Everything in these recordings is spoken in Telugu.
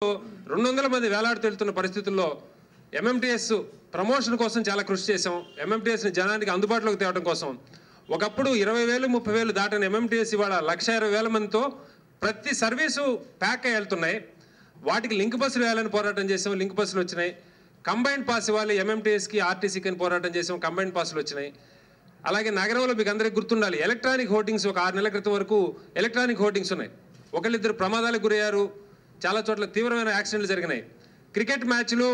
200 మంది వేలాడుతెళ్తున్న పరిస్థితుల్లో ఎంఎంటీఎస్ ప్రమోషన్ కోసం చాలా కృషి చేశాం. ఎంఎంటీఎస్ని జనానికి అందుబాటులోకి తేవడం కోసం ఒకప్పుడు 20,000 30,000 దాటిన ఎంఎంటీఎస్ ఇవాళ 1,20,000 మందితో ప్రతి సర్వీసు ప్యాక్ అయ్యి వెళ్తున్నాయి. వాటికి లింక్ బస్సులు వేయాలని పోరాటం చేసాం, లింక్ బస్సులు వచ్చినాయి. కంబైన్డ్ పాస్ ఇవ్వాలి ఎంఎంటీఎస్కి ఆర్టీసీకి అని పోరాటం చేసాం, కంబైన్డ్ పాసులు వచ్చినాయి. అలాగే నగరంలో మీకు అందరికీ గుర్తుండాలి, ఎలక్ట్రానిక్ హోర్డింగ్స్ ఒక 6 నెలల క్రితం వరకు ఎలక్ట్రానిక్ హోర్డింగ్స్ ఉన్నాయి. ఒకళ్ళిద్దరు ప్రమాదాలకు గురయ్యారు, చాలా చోట్ల తీవ్రమైన యాక్సిడెంట్లు జరిగినాయి. క్రికెట్ మ్యాచ్లు,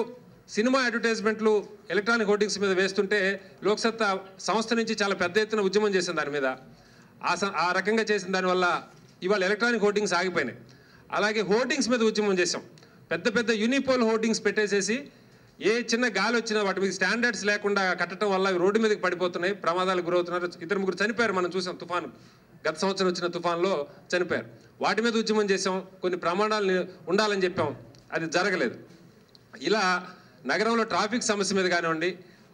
సినిమా అడ్వర్టైజ్మెంట్లు ఎలక్ట్రానిక్ హోర్డింగ్స్ మీద వేస్తుంటే లోక్సత్తా సంస్థ నుంచి చాలా పెద్ద ఎత్తున ఉద్యమం చేసింది దాని మీద. ఆ రకంగా చేసిన దానివల్ల ఇవాళ ఎలక్ట్రానిక్ హోర్డింగ్స్ ఆగిపోయినాయి. అలాగే హోర్డింగ్స్ మీద ఉద్యమం చేసాం. పెద్ద పెద్ద యూనిపోల్ హోర్డింగ్స్ పెట్టేసేసి ఏ చిన్న గాలి వచ్చినా వాటి మీద స్టాండర్డ్స్ లేకుండా కట్టడం వల్ల రోడ్డు మీదకి పడిపోతున్నాయి, ప్రమాదాలకు గురవుతున్నారు. 2-3 చనిపోయారు, మనం చూసాం. తుఫాను, గత సంవత్సరం వచ్చిన తుఫాన్లో చనిపోయారు. వాటి మీద ఉద్యమం చేసాం, కొన్ని ప్రమాణాలు ఉండాలని చెప్పాం, అది జరగలేదు. ఇలా నగరంలో ట్రాఫిక్ సమస్య మీద కానివ్వండి,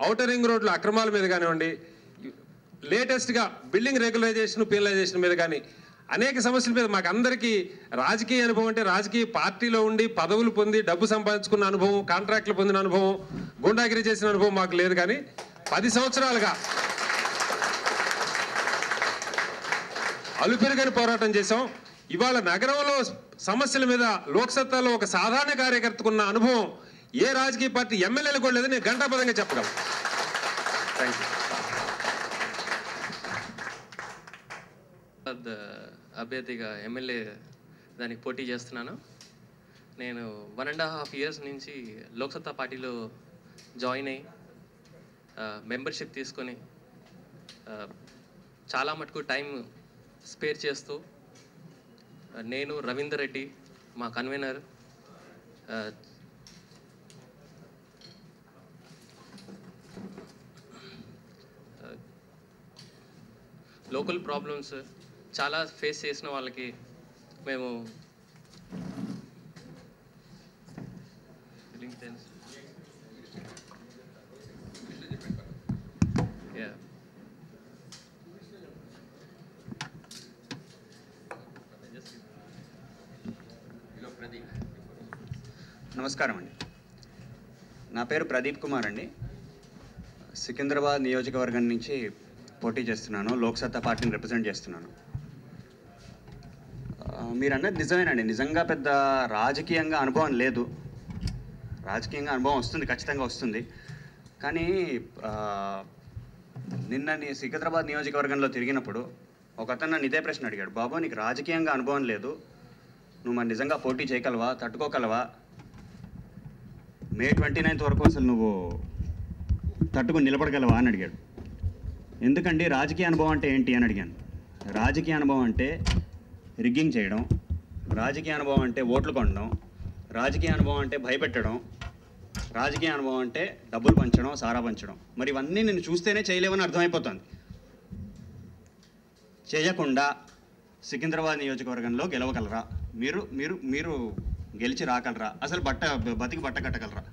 ఔటర్ రింగ్ రోడ్ల అక్రమాల మీద కానివ్వండి, లేటెస్ట్గా బిల్డింగ్ రెగ్యులైజేషన్ పీనలైజేషన్ మీద కానీ అనేక సమస్యల మీద మాకు అందరికీ రాజకీయ అనుభవం అంటే రాజకీయ పార్టీలో ఉండి పదవులు పొంది డబ్బు సంపాదించుకున్న అనుభవం, కాంట్రాక్టులు పొందిన అనుభవం, గుండాగిరి చేసిన అనుభవం మాకు లేదు. కానీ 10 సంవత్సరాలుగా అలుపెరుగని పోరాటం చేసాం. ఇవాళ నగరంలో సమస్యల మీద లోక్సత్తాలో ఒక సాధారణ కార్యకర్తకున్న అనుభవం ఏ రాజకీయ పార్టీ ఎమ్మెల్యేలు కూడా లేదని నేను ఘంటాపదంగా చెప్పగలను. Thank you. అభ్యర్థిగా ఎమ్మెల్యే దానికి పోటీ చేస్తున్నాను. నేను 1.5 years నుంచి లోక్సత్తా పార్టీలో జాయిన్ అయ్యి మెంబర్షిప్ తీసుకొని చాలా మటుకు టైం స్పేర్ చేస్తూ నేను, రవీందర్ రెడ్డి మా కన్వీనర్, లోకల్ ప్రాబ్లమ్స్ చాలా ఫేస్ చేసిన వాళ్ళకి మేము నమస్కారం అండి. నా పేరు ప్రదీప్ కుమార్ అండి. సికింద్రాబాద్ నియోజకవర్గం నుంచి పోటీ చేస్తున్నాను, లోక్సత్తా పార్టీని రిప్రజెంట్ చేస్తున్నాను. మీరు అన్నది నిజమేనండి. నిజంగా పెద్ద రాజకీయంగా అనుభవం లేదు. రాజకీయంగా అనుభవం వస్తుంది, ఖచ్చితంగా వస్తుంది. కానీ నిన్న సికింద్రాబాద్ నియోజకవర్గంలో తిరిగినప్పుడు ఒక అతను నన్ను ఇదే ప్రశ్న అడిగాడు, బాబు నీకు రాజకీయంగా అనుభవం లేదు, నువ్వు మరి నిజంగా పోటీ చేయగలవా, తట్టుకోగలవా, May 29th వరకు అసలు నువ్వు తట్టుకొని నిలబడగలవా అని అడిగాడు. ఎందుకండి రాజకీయ అనుభవం అంటే ఏంటి అని అడిగాను. రాజకీయ అనుభవం అంటే రిగ్గింగ్ చేయడం, రాజకీయ అనుభవం అంటే ఓట్లు కొనడం, రాజకీయ అనుభవం అంటే భయపెట్టడం, రాజకీయ అనుభవం అంటే డబ్బులు పంచడం, సారా పంచడం. మరి ఇవన్నీ నేను చూస్తేనే చేయలేవని అర్థమైపోతుంది. చేయకుండా సికింద్రాబాద్ నియోజకవర్గంలో గెలవగలరా? మీరు మీరు మీరు గెలిచి రాగలరా? అసలు బతికి బట్ట కట్టగలరా?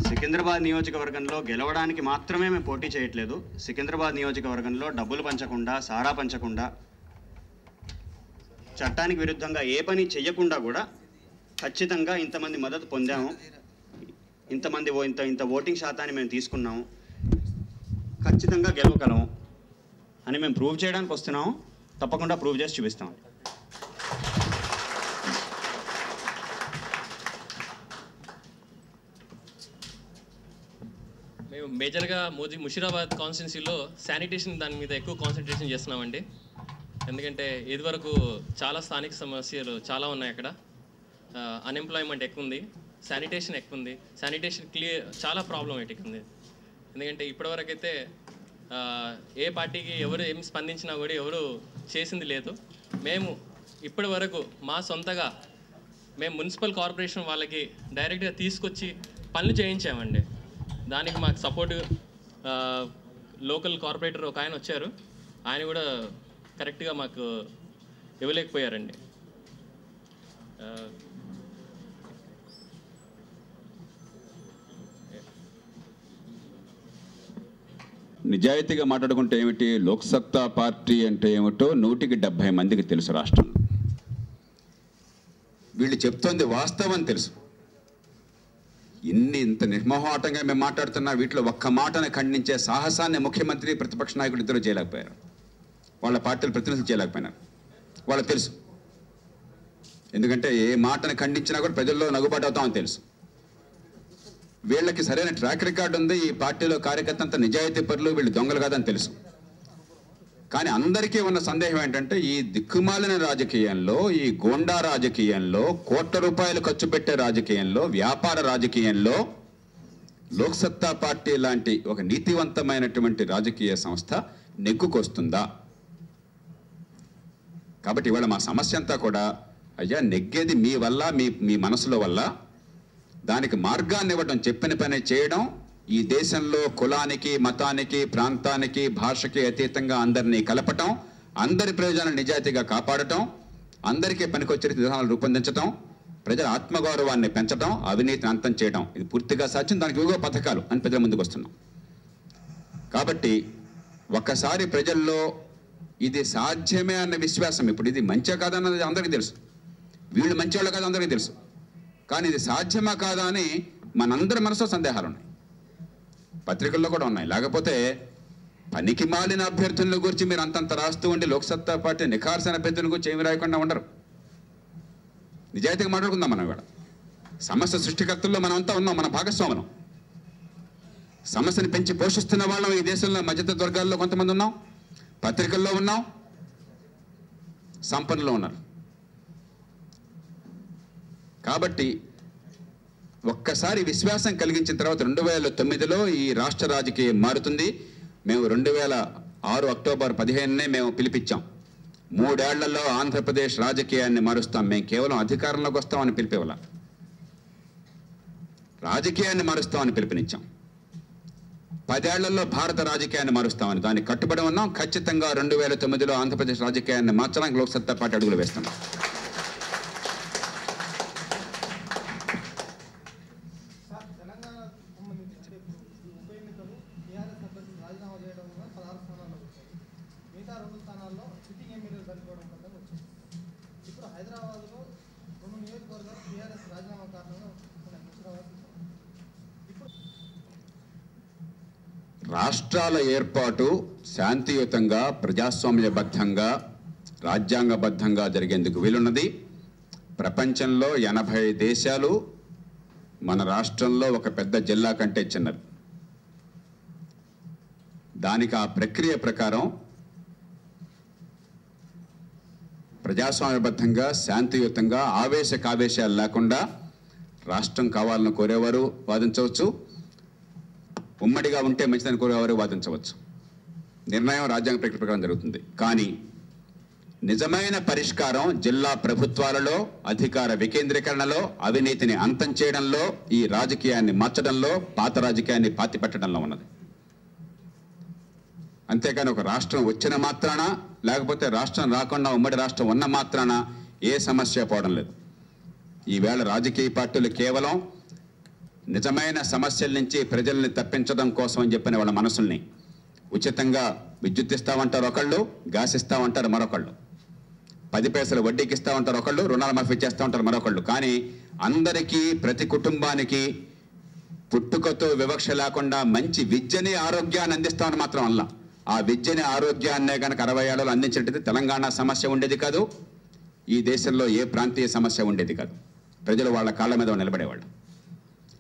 సికింద్రాబాద్ నియోజకవర్గంలో గెలవడానికి మాత్రమే మేము పోటీ చేయట్లేదు. సికింద్రాబాద్ నియోజకవర్గంలో డబ్బులు పంచకుండా, సారా పంచకుండా, చట్టానికి విరుద్ధంగా ఏ పని చెయ్యకుండా కూడా ఖచ్చితంగా ఇంతమంది మద్దతు పొందాము, ఇంత ఓటింగ్ శాతాన్ని మేము తీసుకున్నాము, ఖచ్చితంగా గెలవగలము అని మేము ప్రూవ్ చేయడానికి వస్తున్నాము. తప్పకుండా ప్రూవ్ చేసి చూపిస్తాం. మేము మేజర్గా ముషీరాబాద్ కాన్స్టిట్యున్సీలో శానిటేషన్ దాని మీద ఎక్కువ కాన్సన్ట్రేషన్ చేస్తున్నామండి. ఎందుకంటే ఇదివరకు చాలా స్థానిక సమస్యలు చాలా ఉన్నాయి అక్కడ. అన్ఎంప్లాయ్మెంట్ ఎక్కువ ఉంది, శానిటేషన్ ఎక్కువ ఉంది, శానిటేషన్ చాలా ప్రాబ్లమేటిక్ ఉంది. ఎందుకంటే ఇప్పటివరకు అయితే ఏ పార్టీకి ఎవరు ఏం స్పందించినా కూడా ఎవరు చేసింది లేదు. మేము ఇప్పటి వరకు మా సొంతగా మేము మున్సిపల్ కార్పొరేషన్ వాళ్ళకి డైరెక్ట్గా తీసుకొచ్చి పనులు చేయించామండి. దానికి మాకు సపోర్ట్ లోకల్ కార్పొరేటర్ ఒక ఆయన వచ్చారు, ఆయన కూడా కరెక్ట్గా మాకు ఇవ్వలేకపోయారండి. నిజాయితీగా మాట్లాడుకుంటే ఏమిటి, లోక్సత్తా పార్టీ అంటే ఏమిటో 170 మందికి తెలుసు రాష్ట్రంలో. వీళ్ళు చెప్తోంది వాస్తవం అని తెలుసు. ఇంత నిర్మోహాటంగా మేము మాట్లాడుతున్నా వీటిలో ఒక్క మాటను ఖండించే సాహసాన్ని ముఖ్యమంత్రి ప్రతిపక్ష నాయకులు ఇద్దరు చేయలేకపోయారు. వాళ్ళ పార్టీల ప్రతినిధులు చేయలేకపోయినారు. వాళ్ళకి తెలుసు. ఎందుకంటే ఏ మాటను ఖండించినా కూడా ప్రజల్లో నగుబాటు అవుతామని తెలుసు. వీళ్ళకి సరైన ట్రాక్ రికార్డు ఉంది. ఈ పార్టీలో కార్యకర్త అంతా నిజాయితీ పరులు, వీళ్ళు దొంగలు కాదని తెలుసు. కానీ అందరికీ ఉన్న సందేహం ఏంటంటే ఈ దిక్కుమాలిన రాజకీయంలో, ఈ గోండా రాజకీయంలో, కోట్ల రూపాయలు ఖర్చు పెట్టే రాజకీయంలో, వ్యాపార రాజకీయంలో లోక్సత్తా పార్టీ లాంటి ఒక నీతివంతమైనటువంటి రాజకీయ సంస్థ నెగ్గుకొస్తుందా? కాబట్టి ఇవాళ మా సమస్య అంతా కూడా అయ్యా నెగ్గేది మీ వల్ల, మీ మనసులో వల్ల. దానికి మార్గాన్ని ఇవ్వడం, చెప్పిన పని చేయడం, ఈ దేశంలో కులానికి, మతానికి, ప్రాంతానికి, భాషకి అతీతంగా అందరినీ కలపటం, అందరి ప్రయోజనాలను నిజాయితీగా కాపాడటం, అందరికీ పనికొచ్చే విధానాలు రూపొందించడం, ప్రజల ఆత్మగౌరవాన్ని పెంచడం, అవినీతిని అంతం చేయడం. ఇది పూర్తిగా సాధ్యం. దానికి వివిధ పథకాలు అని ప్రజల ముందుకు వస్తున్నాం. కాబట్టి ఒక్కసారి ప్రజల్లో ఇది సాధ్యమే అన్న విశ్వాసం, ఇప్పుడు ఇది మంచిగా కాదన్నది అందరికీ తెలుసు, వీళ్ళు మంచివాళ్ళు కాదు అందరికీ తెలుసు. కానీ ఇది సాధ్యమా కాదా అని మనందరి మనసులో సందేహాలు ఉన్నాయి, పత్రికల్లో కూడా ఉన్నాయి. లేకపోతే పనికి మాలిన అభ్యర్థుల గురించి మీరు అంతంత రాస్తూ ఉండి లోక్సత్తా పార్టీ నిఖార్సైన అభ్యర్థుల గురించి ఏమి రాయకుండా ఉండరు. నిజాయితీగా మాట్లాడుకుందాం. మనం కూడా సమస్య సృష్టికర్తల్లో మనం అంతా ఉన్నాం, మన భాగస్వాములం. సమస్యను పెంచి పోషిస్తున్న వాళ్ళం ఈ దేశంలో మధ్యతరగతి వర్గాల్లో కొంతమంది ఉన్నాం, పత్రికల్లో ఉన్నాం, సంపన్నులో ఉన్నారు. కాబట్టి ఒక్కసారి విశ్వాసం కలిగించిన తర్వాత 2009లో ఈ రాష్ట్ర రాజకీయం మారుతుంది. మేము 2006 అక్టోబర్ 15నే మేము పిలిపించాం. 3 ఏళ్లలో ఆంధ్రప్రదేశ్ రాజకీయాన్ని మారుస్తాం. మేము కేవలం అధికారంలోకి వస్తామని పిలిపేవాళ్ళ, రాజకీయాన్ని మారుస్తామని పిలుపునిచ్చాం. 10 ఏళ్లలో భారత రాజకీయాన్ని మారుస్తామని దానికి కట్టుబడి ఉన్నాం. ఖచ్చితంగా 2009లో ఆంధ్రప్రదేశ్ రాజకీయాన్ని మార్చడానికి లోక్సత్తా పార్టీ అడుగులు వేస్తున్నాం. రాష్ట్రాల ఏర్పాటు శాంతియుతంగా, ప్రజాస్వామ్యబద్ధంగా, రాజ్యాంగబద్ధంగా జరిగేందుకు వీలున్నది. ప్రపంచంలో 80 దేశాలు మన రాష్ట్రంలో ఒక పెద్ద జిల్లా కంటే చిన్నది. దానికి ఆ ప్రక్రియ ప్రకారం ప్రజాస్వామ్యబద్ధంగా, శాంతియుతంగా, ఆవేశాలు లేకుండా రాష్ట్రం కావాలని కోరేవారు వాదించవచ్చు, ఉమ్మడిగా ఉంటే మంచిదని కోరేవారు వాదించవచ్చు. నిర్ణయం రాజ్యాంగ ప్రక్రియ ప్రకారం జరుగుతుంది. కానీ నిజమైన పరిష్కారం జిల్లా ప్రభుత్వాలలో, అధికార వికేంద్రీకరణలో, అవినీతిని అంతం చేయడంలో, ఈ రాజకీయాన్ని మార్చడంలో, పాత రాజకీయాన్ని పాతిపెట్టడంలో ఉన్నది. అంతేకాని ఒక రాష్ట్రం వచ్చిన మాత్రాన, లేకపోతే రాష్ట్రం రాకుండా ఉమ్మడి రాష్ట్రం ఉన్న మాత్రాన ఏ సమస్య పోవడం లేదు. ఈవేళ రాజకీయ పార్టీలు కేవలం నిజమైన సమస్యల నుంచి ప్రజల్ని తప్పించడం కోసం అని చెప్పిన వాళ్ళ మనసుల్ని ఉచితంగా విద్యుత్ ఇస్తామంటారు ఒకళ్ళు, గ్యాస్ ఇస్తామంటారు మరొకళ్ళు, 10 పైసలు వడ్డీకి ఇస్తామంటారు ఒకళ్ళు, రుణాలు మాఫీ చేస్తామంటారు మరొకళ్ళు. కానీ అందరికీ, ప్రతి కుటుంబానికి పుట్టుకతో వివక్ష లేకుండా మంచి విద్యని, ఆరోగ్యాన్ని అందిస్తామని మాత్రం అలా. ఆ విద్యని, ఆరోగ్యాన్నే కనుక 60 ఏళ్లలో అందించినట్టయితే తెలంగాణ సమస్య ఉండేది కాదు, ఈ దేశంలో ఏ ప్రాంతీయ సమస్య ఉండేది కాదు. ప్రజలు వాళ్ళ కాళ్ళ మీద నిలబడేవాళ్ళు.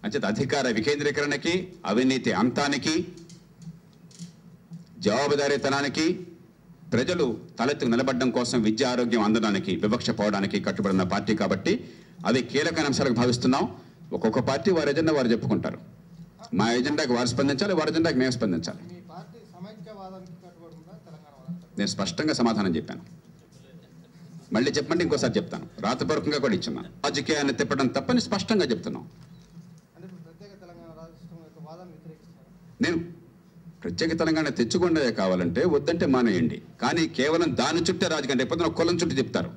అంచేత అధికార వికేంద్రీకరణకి, అవినీతి అంతానికి, జవాబుదారీతనానికి, ప్రజలు తలెత్తుకు నిలబడడం కోసం, విద్య, ఆరోగ్యం అందడానికి, వివక్ష పోవడానికి కట్టుబడిన పార్టీ. కాబట్టి అవి కీలకమైన అంశాలకు భావిస్తున్నాం. ఒక్కొక్క పార్టీ వారి ఎజెండా వారు చెప్పుకుంటారు. మా ఎజెండాకి వారు స్పందించాలి, వారి ఎజెండాకి మేము స్పందించాలి. నేను స్పష్టంగా సమాధానం చెప్పాను. మళ్ళీ చెప్పండి, ఇంకోసారి చెప్తాను. రాతపూర్వకంగా కూడా ఇచ్చున్నాను. రాజకీయాన్ని తిప్పడం తప్పని స్పష్టంగా చెప్తున్నాం. నేను ప్రత్యేక తెలంగాణ తెచ్చుకుండే కావాలంటే వద్దంటే మానేయండి. కానీ కేవలం దాని చుట్టే రాజకీయం, రేపు ఒక కులం చుట్టూ తిప్పుతారు.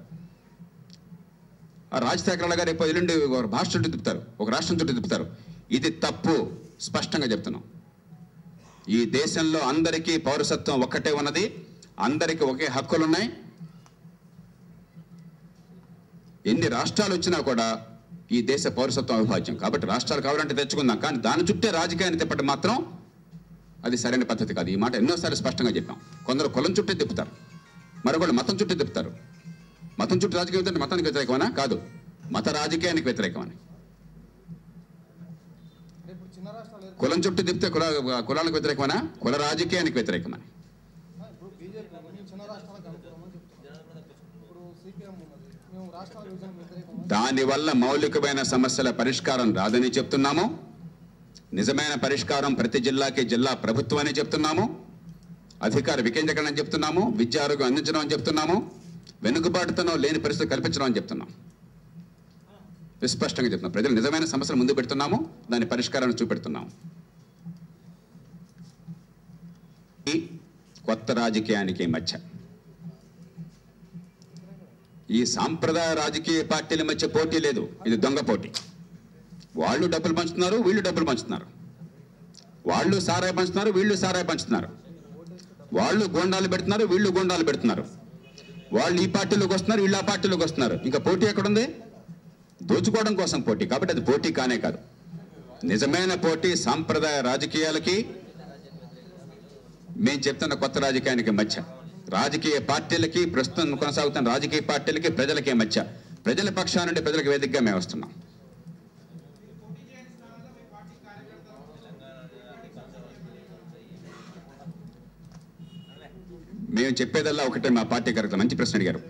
ఆ రాజశేఖర గారు రేపు ఎల్లుండి ఒక భాష చుట్టూ తిప్పుతారు, ఒక రాష్ట్రం చుట్టూ తిప్పుతారు. ఇది తప్పు, స్పష్టంగా చెప్తున్నాం. ఈ దేశంలో అందరికీ పౌరసత్వం ఒక్కటే ఉన్నది, అందరికీ ఒకే హక్కులు ఉన్నాయి. ఎన్ని రాష్ట్రాలు వచ్చినా కూడా ఈ దేశ పౌరసత్వం అవిభాజ్యం. కాబట్టి రాష్ట్రాలు కావాలంటే తెచ్చుకుందాం, కానీ దాని చుట్టే రాజకీయాన్ని తిప్పటం మాత్రం అది సరైన పద్ధతి కాదు. ఈ మాట ఎన్నోసార్లు స్పష్టంగా చెప్పాం. కొందరు కులం చుట్టే తిప్పుతారు, మరొకళ్ళు మతం చుట్టే తిప్పుతారు. మతం చుట్టూ రాజకీయం అంటే మతానికి వ్యతిరేకమనా? కాదు, మత రాజకీయానికి వ్యతిరేకమని. కులం చుట్టూ తిప్పితే కులాలకు వ్యతిరేకమనా? కుల రాజకీయానికి వ్యతిరేకమని. దానివల్ల మౌలికమైన సమస్యల పరిష్కారం రాదని చెప్తున్నాము. నిజమైన పరిష్కారం ప్రతి జిల్లాకి జిల్లా ప్రభుత్వం అని చెప్తున్నాము. అధికార వికేంద్రీకరణ అని చెప్తున్నాము. విద్యా ఆరోగ్యం అందించడం అని చెప్తున్నాము. వెనుకబాటుతనం లేని పరిస్థితి కల్పించడం అని చెప్తున్నాం. విస్పష్టంగా చెప్తున్నాం. ప్రజలు నిజమైన సమస్యలు ముందు పెడుతున్నాము, దాని పరిష్కారాన్ని చూపెడుతున్నాము. ఈ కొత్త రాజకీయానికి మధ్య, ఈ సాంప్రదాయ రాజకీయ పార్టీల మధ్య పోటీ లేదు. ఇది దొంగ పోటీ. వాళ్ళు డబ్బులు పంచుతున్నారు, వీళ్ళు డబ్బులు పంచుతున్నారు. వాళ్ళు సారాయి పంచుతున్నారు, వీళ్ళు సారాయి పంచుతున్నారు. వాళ్ళు గోండాలు పెడుతున్నారు, వీళ్ళు గోండాలు పెడుతున్నారు. వాళ్ళు ఈ పార్టీలోకి వస్తున్నారు, వీళ్ళు ఆ పార్టీలోకి వస్తున్నారు. ఇంకా పోటీ ఎక్కడుంది? దోచుకోవడం కోసం పోటీ. కాబట్టి అది పోటీ కానే కాదు. నిజమైన పోటీ సాంప్రదాయ రాజకీయాలకి, మేము చెప్తున్న కొత్త రాజకీయానికి మధ్య, రాజకీయ పార్టీలకి, ప్రస్తుతం కొనసాగుతున్న రాజకీయ పార్టీలకి, ప్రజలకి మధ్య. ప్రజల పక్షాన నుండి ప్రజలకు వేదికగా మేము వస్తున్నాం. మేము చెప్పేదల్లా ఒకటే. మా పార్టీ కరెక్ట్. మంచి ప్రశ్న అడిగారు.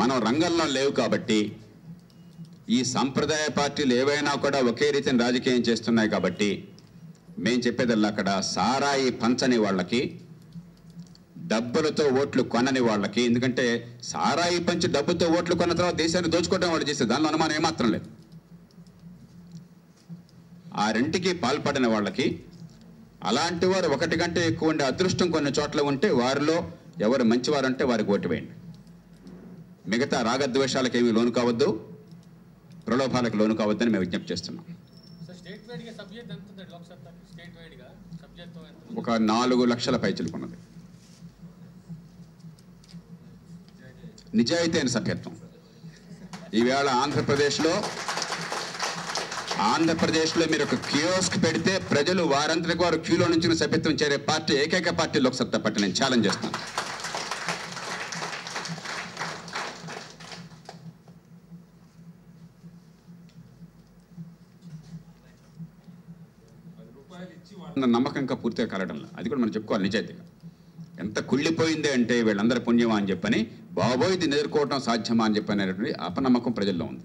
మనం రంగంలో లేవు కాబట్టి, ఈ సంప్రదాయ పార్టీలు ఏవైనా కూడా ఒకే రీతిని రాజకీయం చేస్తున్నాయి కాబట్టి, మేము చెప్పేదల్లా అక్కడ సారాయి పంచని వాళ్ళకి, డబ్బులతో ఓట్లు కొనని వాళ్ళకి. ఎందుకంటే సారాయి పంచి డబ్బుతో ఓట్లు కొన్న తర్వాత దేశాన్ని దోచుకోవడం వాళ్ళు చేస్తే దానిలో అనుమానం ఏమాత్రం లేదు. ఆ రెంటికి పాల్పడిన వాళ్ళకి, అలాంటి వారు ఒకటి కంటే ఎక్కువ ఉండే అదృష్టం కొన్ని చోట్ల ఉంటే వారిలో ఎవరు మంచివారు అంటే వారికి ఓటు వేయండి. మిగతా రాగద్వేషాలకు ఏమీ లోను కావద్దు, ప్రలోభాలకు లోను కావద్దని మేము విజ్ఞప్తి చేస్తున్నాం. ఒక 4 లక్షల పైచిలుకున్నది. నిజాయితీ అయిన సభ్యత్వం. ఈవేళ ఆంధ్రప్రదేశ్లో మీరు ఒక కియోస్క్ పెడితే ప్రజలు వారంతరికి వారు క్యూలో నుంచి సభ్యత్వం చేరే పార్టీ ఏకైక పార్టీ లోక్సత్తా పార్టీ. నేను ఛాలెంజ్ చేస్తున్నాను. నమ్మకం ఇంకా పూర్తిగా కలగడంలో అది కూడా మనం చెప్పుకోవాలి నిజాయితీగా. ఎంత కుళ్ళిపోయిందే అంటే వీళ్ళందరి పుణ్యమా అని చెప్పని, బాబోయ్ ఇది ఎదుర్కోవడం సాధ్యమా అని చెప్పని అనేటువంటి అపనమ్మకం ప్రజల్లో ఉంది.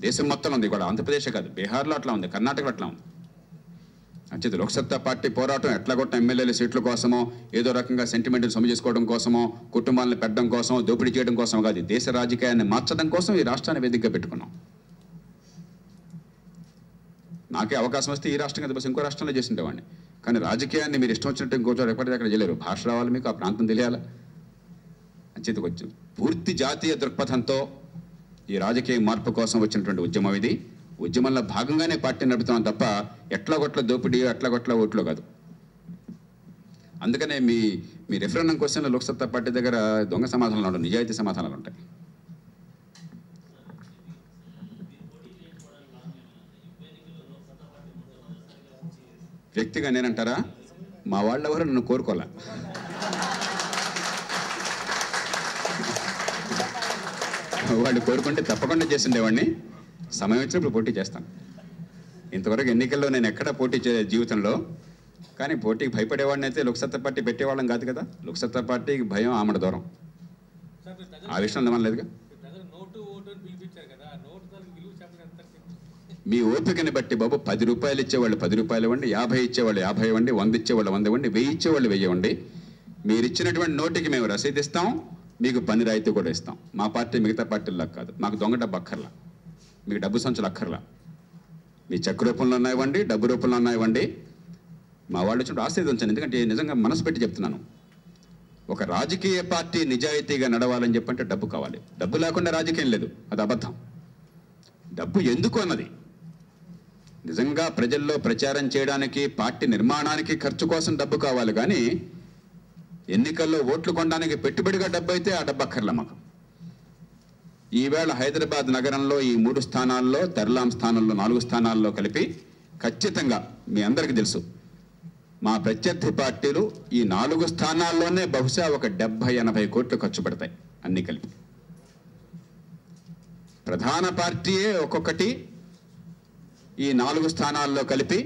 దేశం మొత్తంలో ఉంది కూడా. ఆంధ్రప్రదేశే కాదు, బీహార్లో అట్లా ఉంది, కర్ణాటకలో అట్లా ఉంది. అంచేది లోక్సత్తా పార్టీ పోరాటం ఎట్లా కొట్టిన ఎమ్మెల్యేల సీట్ల కోసమో, ఏదో రకంగా సెంటిమెంట్ని సొమ్ము చేసుకోవడం కోసమో, కుటుంబాలను పెట్టడం కోసమో, దోపిడీ చేయడం కోసం కాదు. దేశ రాజకీయాన్ని మార్చడం కోసం ఈ రాష్ట్రాన్ని వేదికగా పెట్టుకున్నాం. నాకే అవకాశం వస్తే ఈ రాష్ట్రం కదా బస్ ఇంకో రాష్ట్రంలో చేసిండేవాడిని. కానీ రాజకీయాన్ని మీరు ఇష్టం వచ్చినట్టు ఇంకో చోట ఎప్పటికీ అక్కడ చేయలేరు. భాష రావాలి, మీకు ఆ ప్రాంతం తెలియాలి. అంచేది కొంచెం పూర్తి జాతీయ దృక్పథంతో ఈ రాజకీయ మార్పు కోసం వచ్చినటువంటి ఉద్యమం ఇది. ఉద్యమంలో భాగంగానే పార్టీ నడుపుతున్నాం తప్ప ఎట్లా కొట్ల దోపిడీ, అట్లా కొట్ల ఓట్లు కాదు. అందుకనే మీ రెఫరెండం క్వశ్చన్లో లోక్సత్తా పార్టీ దగ్గర దొంగ సమాధానాలు ఉంటాయి, నిజాయితీ సమాధానాలు ఉంటాయి. వ్యక్తిగా నేనంటారా, మా వాళ్ళు ఎవరు నన్ను కోరుకోలే. వాళ్ళు కోరుకుంటే తప్పకుండా చేసిండేవాడిని. సమయం వచ్చినప్పుడు పోటీ చేస్తాను. ఇంతవరకు ఎన్నికల్లో నేను ఎక్కడ పోటీ జీవితంలో, కానీ పోటీకి భయపడేవాడిని అయితే లోక్సత్తా పార్టీ పెట్టేవాళ్ళం కాదు కదా. లోక్సత్తా పార్టీకి భయం ఆమడ దూరం. ఆ విషయంలో మనం లేదుగా. మీ ఓపికని బట్టి బాబు 10 రూపాయలు ఇచ్చేవాళ్ళు 10 రూపాయలు ఇవ్వండి, 50 ఇచ్చేవాళ్ళు 50 ఇవ్వండి, 100 ఇచ్చేవాళ్ళు 100 ఇవ్వండి, 1000 ఇచ్చేవాళ్ళు 1000 ఇవ్వండి. మీరు ఇచ్చినటువంటి నోటికి మేము రసీదు ఇస్తాం, మీకు పని రాయితీ కూడా ఇస్తాం. మా పార్టీ మిగతా పార్టీలకు కాదు. మాకు దొంగ డబ్బు అక్కర్లా, మీకు డబ్బు సంచులు అక్కర్లా. మీ చెక్ రూపంలో ఉన్నాయివ్వండి, డబ్బు రూపంలో ఉన్నాయివ్వండి. మా వాళ్ళు వచ్చినప్పుడు ఆశీర్వదించండి. ఎందుకంటే నిజంగా మనసు పెట్టి చెప్తున్నాను. ఒక రాజకీయ పార్టీ నిజాయితీగా నడవాలని చెప్పంటే డబ్బు కావాలి. డబ్బు లేకుండా రాజకీయం లేదు, అది అబద్ధం. డబ్బు ఎందుకు అన్నది నిజంగా ప్రజల్లో ప్రచారం చేయడానికి, పార్టీ నిర్మాణానికి ఖర్చు కోసం డబ్బు కావాలి. కానీ ఎన్నికల్లో ఓట్లు కొనడానికి పెట్టుబడిగా డబ్బు అయితే ఆ డబ్బు అక్కర్లే మాకు. ఈవేళ హైదరాబాద్ నగరంలో ఈ 3 స్థానాల్లో, తెర్లాం స్థానంలో 4 స్థానాల్లో కలిపి ఖచ్చితంగా మీ అందరికీ తెలుసు, మా ప్రత్యర్థి పార్టీలు ఈ 4 స్థానాల్లోనే బహుశా ఒక 70-80 కోట్లు ఖర్చు పెడతాయి అన్ని కలిపి. ప్రధాన పార్టీయే ఒక్కొక్కటి ఈ 4 స్థానాల్లో కలిపి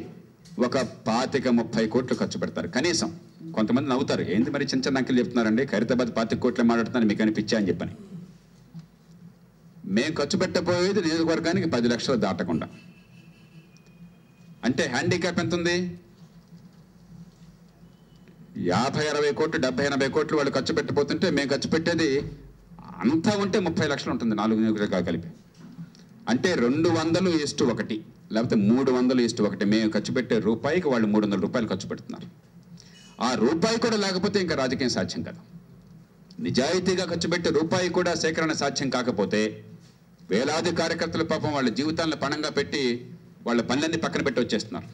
ఒక 25-30 కోట్లు ఖర్చు పెడతారు కనీసం. కొంతమంది నవ్వుతారు, ఏంటి మరి చిన్న చిన్న అంకెలు చెప్తున్నారండి, ఖైరతాబాద్ 25 కోట్లే మాట్లాడుతున్నాను మీకు అనిపించా అని చెప్పని. మేము ఖర్చు పెట్టబోయేది నియోజకవర్గానికి 10 లక్షలు దాటకుండా. అంటే హ్యాండిక్యాప్ ఎంత ఉంది? 50-60 కోట్లు, 70-80 కోట్లు వాళ్ళు ఖర్చు పెట్టబోతుంటే మేము ఖర్చు పెట్టేది అంతా ఉంటే 30 లక్షలు ఉంటుంది 4 నియోజకవర్గాలు కలిపి. అంటే 200:1, లేకపోతే 300:1. మేము ఖర్చు పెట్టే రూపాయికి వాళ్ళు 300 రూపాయలు ఖర్చు పెడుతున్నారు. ఆ రూపాయి కూడా లేకపోతే ఇంకా రాజకీయం సాధ్యం కాదు. నిజాయితీగా ఖర్చు పెట్టే రూపాయి కూడా సేకరణ సాధ్యం కాకపోతే వేలాది కార్యకర్తలు పాపం వాళ్ళ జీవితాలను పణంగా పెట్టి వాళ్ళ పనులన్నీ పక్కన పెట్టి వచ్చేస్తున్నారు.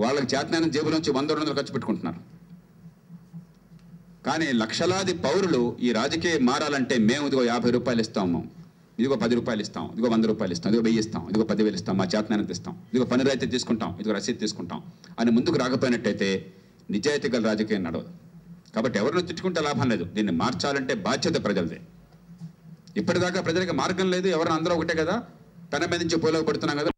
వాళ్ళకి చేతనైన జేబులోంచి 100-200 ఖర్చు పెట్టుకుంటున్నారు. కానీ లక్షలాది పౌరులు ఈ రాజకీయం మారాలంటే మేము ఇదిగో 50 రూపాయలు ఇస్తాము, ఇదిగో 10 రూపాయలు ఇస్తాం, ఇదిగో 100 రూపాయలు ఇస్తాం, ఇదిగో 1000 ఇస్తాం, ఇదిగో 10,000 ఇస్తాం, మా చేతనైనంత ఇస్తాం, ఇదిగో పని రైతే తీసుకుంటాం, ఇదిగో రసీదు తీసుకుంటాం అని ముందుకు రాకపోయినట్టయితే నిజాయితీ గల రాజకీయం నడవదు. కాబట్టి ఎవరిని తిట్టుకుంటే లాభం లేదు. దీన్ని మార్చాలంటే బాధ్యత ప్రజలదే. ఇప్పటిదాకా ప్రజలకు మార్గం లేదు, ఎవరైనా అందరూ ఒకటే కదా, పెన మీద నుంచి పోలోకి పడుతున్నాం కదా,